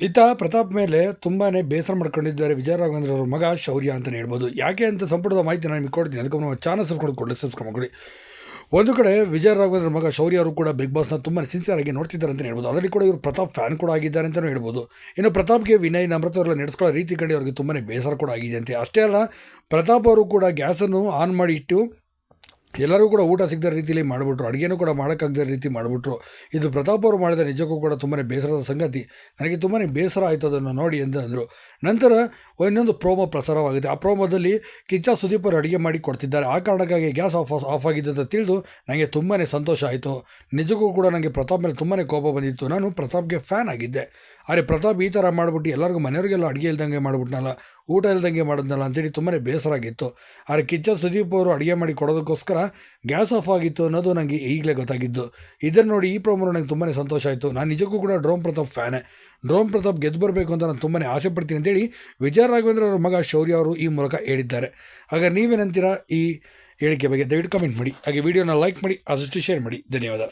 ಈತ ಪ್ರತಾಪ್ ಮೇಲೆ ತುಂಬಾ ಬೇಸರ ಮಾಡ್ಕೊಂಡಿದ್ದಾರೆ ವಿಜಯ ರಾಘವೇಂದ್ರ ಅವ್ರ ಮಗ ಶೌರ್ಯ ಅಂತಲೇ ಹೇಳ್ಬೋದು. ಯಾಕೆ ಅಂತ ಸಂಪೂರ್ಣ ಮಾಹಿತಿ ನಾನು ನಿಮಗೆ ಕೊಡ್ತೀನಿ. ಅದಕ್ಕೆ ನಾವು ಚಾನಲ್ ಸಬ್ಸ್ಕ್ರೈಬ್ ಮಾಡ್ಕೊಳ್ಳಿ. ಒಂದು ಕಡೆ ವಿಜಯ ರಾಘವೇಂದ್ರ ಮಗ ಶೌರ್ಯ ಅವರು ಕೂಡ ಬಿಗ್ ಬಾಸ್ನ ತುಂಬಾ ಸಿನ್ಸಿಯರ್ ಆಗಿ ನೋಡ್ತಿದ್ದಾರೆ ಅಂತಲೇ ಹೇಳ್ಬೋದು. ಅದರಲ್ಲಿ ಕೂಡ ಇವರು ಪ್ರತಾಪ್ ಫ್ಯಾನ್ ಕೂಡ ಆಗಿದ್ದಾರೆ ಅಂತಲೂ ಹೇಳ್ಬೋದು. ಇನ್ನು ಪ್ರತಾಪ್ಗೆ ವಿನಯ್ ನಮ್ರತ ಅವರೆಲ್ಲ ನಡೆಸ್ಕೊಳ್ಳೋ ರೀತಿ ಕಂಡು ಅವ್ರಿಗೆ ತುಂಬಾ ಬೇಸರ ಕೂಡ ಆಗಿದೆ ಅಂತೆ. ಅಷ್ಟೇ ಅಲ್ಲ, ಪ್ರತಾಪ್ ಅವರು ಕೂಡ ಗ್ಯಾಸನ್ನು ಆನ್ ಮಾಡಿ ಇಟ್ಟು ಎಲ್ಲರೂ ಕೂಡ ಊಟ ಸಿಗದ ರೀತಿಯಲ್ಲಿ ಮಾಡಿಬಿಟ್ರು, ಅಡುಗೆನೂ ಕೂಡ ಮಾಡೋಕ್ಕಾಗದ ರೀತಿ ಮಾಡಿಬಿಟ್ರು. ಇದು ಪ್ರತಾಪ್ ಅವರು ಮಾಡಿದ ನಿಜಕ್ಕೂ ಕೂಡ ತುಂಬಾ ಬೇಸರದ ಸಂಗತಿ. ನನಗೆ ತುಂಬಾ ಬೇಸರ ಆಯಿತು ಅದನ್ನು ನೋಡಿ ಎಂದು ಅಂದರು. ನಂತರ ಇನ್ನೊಂದು ಪ್ರೋಮೋ ಪ್ರಸಾರವಾಗಿದೆ. ಆ ಪ್ರೋಮೋದಲ್ಲಿ ಕಿಚ್ಚ ಸುದೀಪ್ ಅವರು ಅಡುಗೆ ಮಾಡಿ ಕೊಡ್ತಿದ್ದಾರೆ. ಆ ಕಾರಣಕ್ಕಾಗಿ ಗ್ಯಾಸ್ ಆಫ್ ಆಗಿದೆ ಅಂತ ತಿಳಿದು ನನಗೆ ತುಂಬಾ ಸಂತೋಷ ಆಯಿತು. ನಿಜಕ್ಕೂ ಕೂಡ ನನಗೆ ಪ್ರತಾಪ್ ಮೇಲೆ ತುಂಬಾ ಕೋಪ ಬಂದಿತ್ತು. ನಾನು ಪ್ರತಾಪ್ಗೆ ಫ್ಯಾನ್ ಆಗಿದ್ದೆ. ಆದರೆ ಪ್ರತಾಪ್ ಈ ಥರ ಮಾಡಿಬಿಟ್ಟು ಎಲ್ಲರಿಗೂ ಮನೆಯವರಿಗೆಲ್ಲ ಅಡುಗೆ ಇಲ್ದಂಗೆ ಮಾಡಿಬಿಟ್ನಲ್ಲ, ಊಟ ಇಲ್ದಂಗೆ ಮಾಡಿದ್ನಲ್ಲ ಅಂತೇಳಿ ತುಂಬಾ ಬೇಸರ ಆಗಿತ್ತು. ಆದರೆ ಕಿಚ್ಚ ಸುದೀಪ್ ಅವರು ಅಡುಗೆ ಮಾಡಿ ಕೊಡೋದಕ್ಕೋಸ್ಕರ ಗ್ಯಾಸ್ ಆಫ್ ಆಗಿತ್ತು ಅನ್ನೋದು ನನಗೆ ಈಗಲೇ ಗೊತ್ತಾಗಿದ್ದು. ಇದನ್ನು ನೋಡಿ ಈ ಪ್ರೋಮೋ ನನಗೆ ತುಂಬಾ ಸಂತೋಷ ಆಯಿತು. ನಾನು ನಿಜಕ್ಕೂ ಕೂಡ ಡ್ರೋನ್ ಪ್ರತಾಪ್ ಫ್ಯಾನೇ. ಡ್ರೋನ್ ಪ್ರತಾಪ್ ಗೆದ್ದು ಬರಬೇಕು ಅಂತ ನಾನು ತುಂಬಾ ಆಸೆ ಪಡ್ತೀನಿ ಅಂತೇಳಿ ವಿಜಯ ರಾಘವೇಂದ್ರ ಅವರ ಮಗ ಶೌರ್ಯ ಅವರು ಈ ಮೂಲಕ ಹೇಳಿದ್ದಾರೆ. ಹಾಗೆ ನೀವೇನಂತೀರಾ ಈ ಹೇಳಿಕೆ ಬಗ್ಗೆ ದಯವಿಟ್ಟು ಕಮೆಂಟ್ ಮಾಡಿ. ಹಾಗೆ ವಿಡಿಯೋನ ಲೈಕ್ ಮಾಡಿ, ಆದಷ್ಟು ಶೇರ್ ಮಾಡಿ. ಧನ್ಯವಾದ.